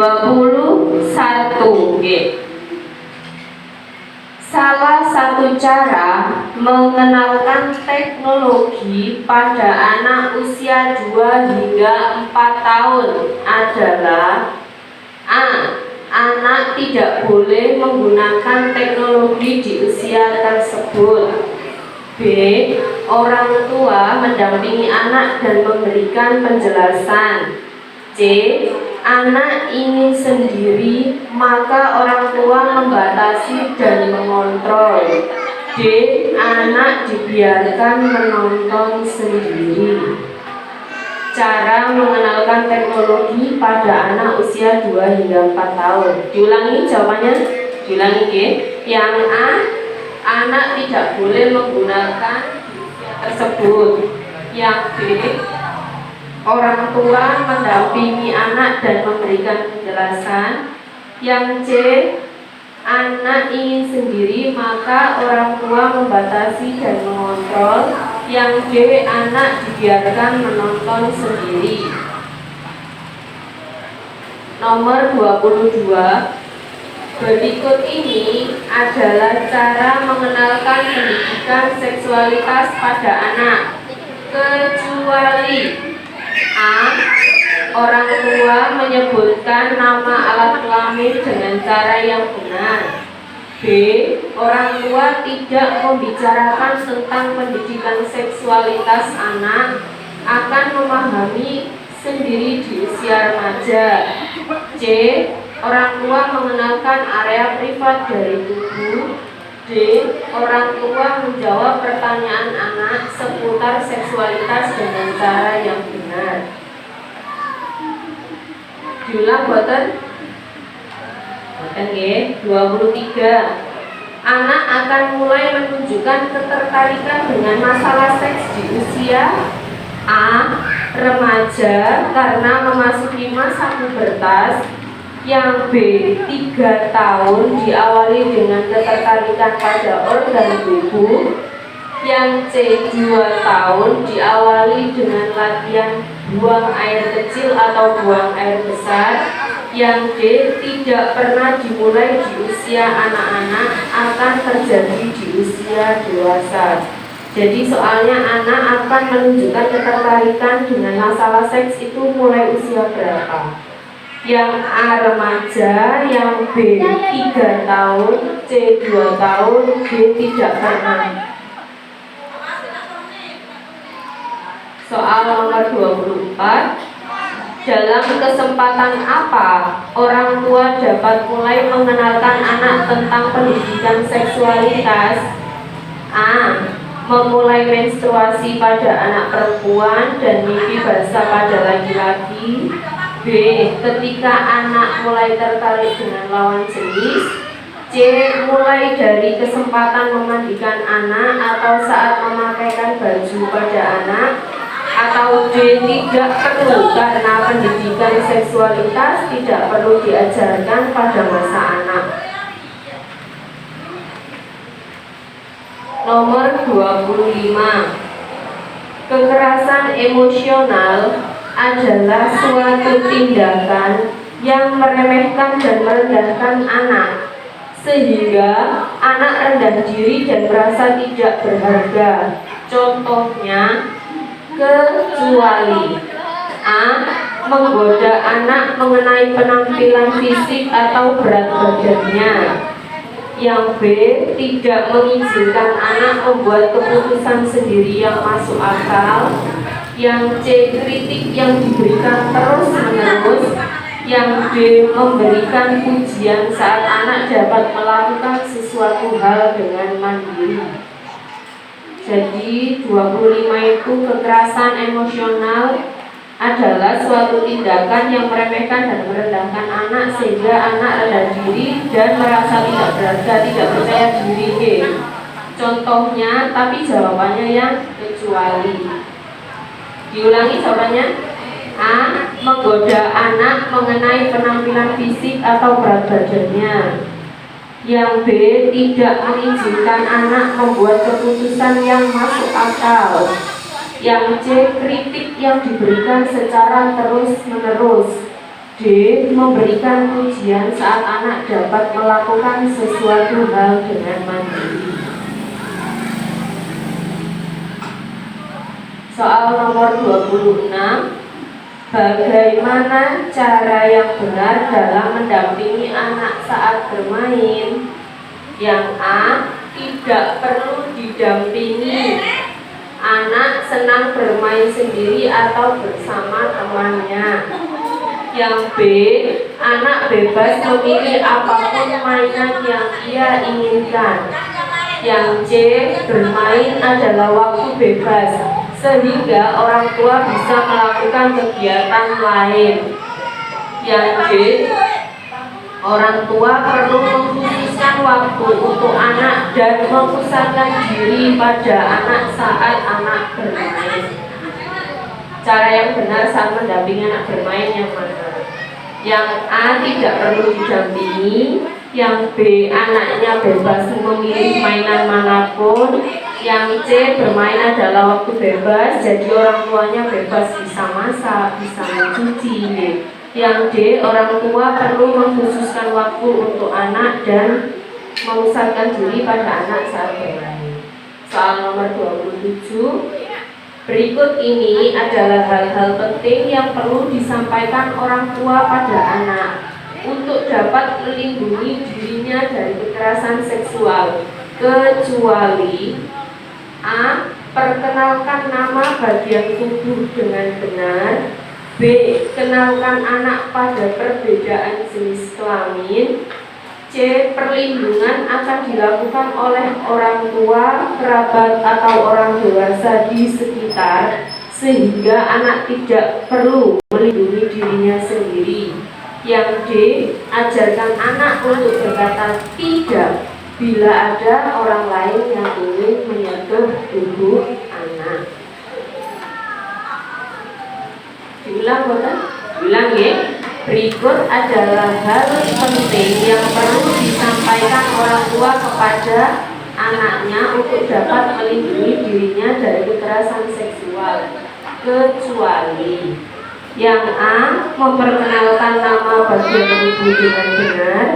21. Oke. Salah satu cara mengenalkan teknologi pada anak usia 2 hingga 4 tahun adalah A. Anak tidak boleh menggunakan teknologi di usia tersebut. B. Orang tua mendampingi anak dan memberikan penjelasan. C. Anak ingin sendiri, maka orang tua membatasi dan mengontrol. D. Anak dibiarkan menonton sendiri. Cara mengenalkan teknologi pada anak usia 2 hingga 4 tahun. Diulangi jawabannya. Diulangi ya. Yang A, anak tidak boleh menggunakan tersebut. Yang B, orang tua mendampingi anak dan memberikan penjelasan. Yang C, anak ingin sendiri, maka orang tua membatasi dan mengontrol. Yang D, anak dibiarkan menonton sendiri. Nomor 22. Berikut ini adalah cara mengenalkan pendidikan seksualitas pada anak, kecuali A. Orang tua menyebutkan nama alat kelamin dengan cara yang benar. B. Orang tua tidak membicarakan tentang pendidikan seksualitas anak, akan memahami sendiri di usia remaja. C. Orang tua mengenalkan area privat dari tubuh. D. Orang tua menjawab pertanyaan anak seputar seksualitas dengan cara yang benar. Diulang boten? Boten nggih. 23. Anak akan mulai menunjukkan ketertarikan dengan masalah seks di usia A. Remaja karena memasuki masa pubertas. Yang B. 3 tahun diawali dengan ketertarikan pada organ tubuh. Yang C. 2 tahun diawali dengan latihan buang air kecil atau buang air besar. Yang D. Tidak pernah dimulai di usia anak-anak, akan terjadi di usia dewasa. Jadi soalnya anak akan menunjukkan ketertarikan dengan masalah seks itu mulai usia berapa? Yang A remaja, yang B 3 tahun, C 2 tahun, D tidak pernah. Soal nomor 24. Dalam kesempatan apa orang tua dapat mulai mengenalkan anak tentang pendidikan seksualitas? A. Memulai menstruasi pada anak perempuan dan mimpi basah pada laki-laki. B. Ketika anak mulai tertarik dengan lawan jenis. C. Mulai dari kesempatan memandikan anak atau saat memakaikan baju pada anak. Atau D. Tidak perlu karena pendidikan seksualitas tidak perlu diajarkan pada masa anak. Nomor 25. Kekerasan emosional adalah suatu tindakan yang meremehkan dan merendahkan anak, sehingga anak rendah diri dan merasa tidak berharga. Contohnya, kecuali A. Menggoda anak mengenai penampilan fisik atau berat badannya. Yang B. Tidak mengizinkan anak membuat keputusan sendiri yang masuk akal. Yang C. Kritik yang diberikan terus-menerus. Yang D. Memberikan pujian saat anak dapat melakukan sesuatu hal dengan mandiri. Jadi 25 itu kekerasan emosional adalah suatu tindakan yang meremehkan dan merendahkan anak sehingga anak rendah diri dan merasa tidak berharga, tidak percaya diri. Contohnya, tapi jawabannya yang kecuali. Diulangi jawabannya. A. Menggoda anak mengenai penampilan fisik atau berat badannya. Yang B. Tidak mengizinkan anak membuat keputusan yang masuk akal. Yang C. Kritik yang diberikan secara terus-menerus. D. Memberikan pujian saat anak dapat melakukan sesuatu hal dengan mandiri. Soal nomor 26. Bagaimana cara yang benar dalam mendampingi anak saat bermain? Yang A. Tidak perlu didampingi. Anak senang bermain sendiri atau bersama temannya. Yang B. Anak bebas memilih apapun mainan yang ia inginkan. Yang C. Bermain adalah waktu bebas, sehingga orang tua bisa melakukan kegiatan lain. Yang D. Orang tua perlu mengkhususkan waktu untuk anak dan memusatkan diri pada anak saat anak bermain. Cara yang benar saat mendampingi anak bermain yang mana? Yang A. Tidak perlu didampingi. Yang B. Anaknya bebas memilih mainan manapun. Yang C. Bermain adalah waktu bebas, jadi orang tuanya bebas bisa masak, bisa mencuci. Yang D. Orang tua perlu mengkhususkan waktu untuk anak dan memusatkan diri pada anak saat bermain. Soal nomor 27. Berikut ini adalah hal-hal penting yang perlu disampaikan orang tua pada anak untuk dapat melindungi dirinya dari kekerasan seksual, kecuali A. Perkenalkan nama bagian tubuh dengan benar. B. Kenalkan anak pada perbedaan jenis kelamin. C. Perlindungan akan dilakukan oleh orang tua, kerabat, atau orang dewasa di sekitar, sehingga anak tidak perlu melindungi dirinya sendiri. Yang D. Ajarkan anak untuk berkata tidak bila ada orang lain yang ingin menyentuh tubuh anak. Diulang, bukan? Ulang ya. Berikut adalah hal penting yang perlu disampaikan orang tua kepada anaknya untuk dapat melindungi dirinya dari kekerasan seksual, kecuali yang A. Memperkenalkan nama bagian tubuh dengan benar.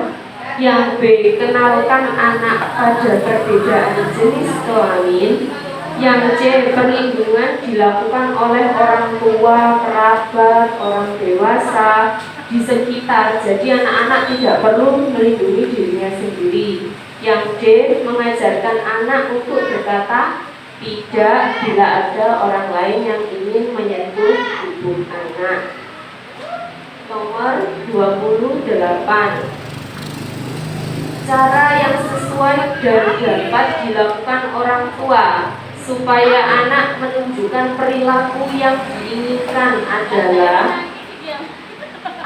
Yang B. Kenalkan anak pada perbedaan jenis kelamin. Yang C. Perlindungan dilakukan oleh orang tua, kerabat, orang dewasa di sekitar, jadi anak-anak tidak perlu melindungi dirinya sendiri. Yang D. Mengajarkan anak untuk berkata tidak bila ada orang lain yang ingin menyentuh tubuh anak. Nomor 28. Cara yang sesuai dan dapat dilakukan orang tua supaya anak menunjukkan perilaku yang diinginkan adalah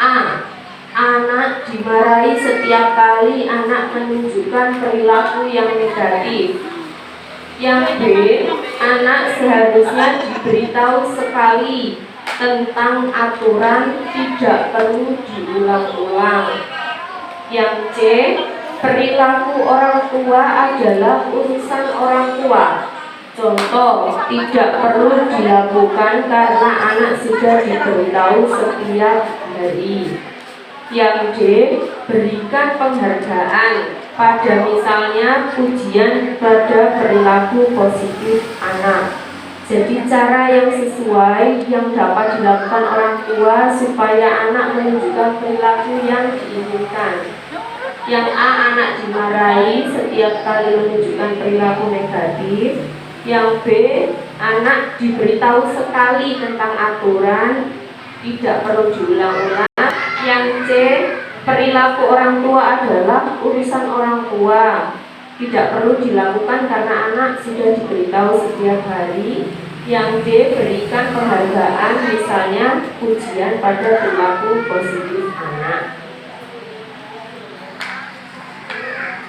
A. Anak dimarahi setiap kali anak menunjukkan perilaku yang negatif. Yang B. Anak seharusnya diberitahu sekali tentang aturan, tidak perlu diulang-ulang. Yang C. Perilaku orang tua adalah urusan orang tua. Contoh, tidak perlu dilakukan karena anak sudah diberitahu setiap hari. Yang D. Berikan penghargaan, pada misalnya pujian pada perilaku positif anak. Jadi cara yang sesuai yang dapat dilakukan orang tua supaya anak menunjukkan perilaku yang diinginkan. Yang A. Anak dimarahi setiap kali menunjukkan perilaku negatif. Yang B. Anak diberitahu sekali tentang aturan, tidak perlu diulang-ulang. Yang C. Perilaku orang tua adalah urusan orang tua, tidak perlu dilakukan karena anak sudah diberitahu setiap hari. Yang D. Berikan penghargaan, misalnya pujian pada perilaku positif anak.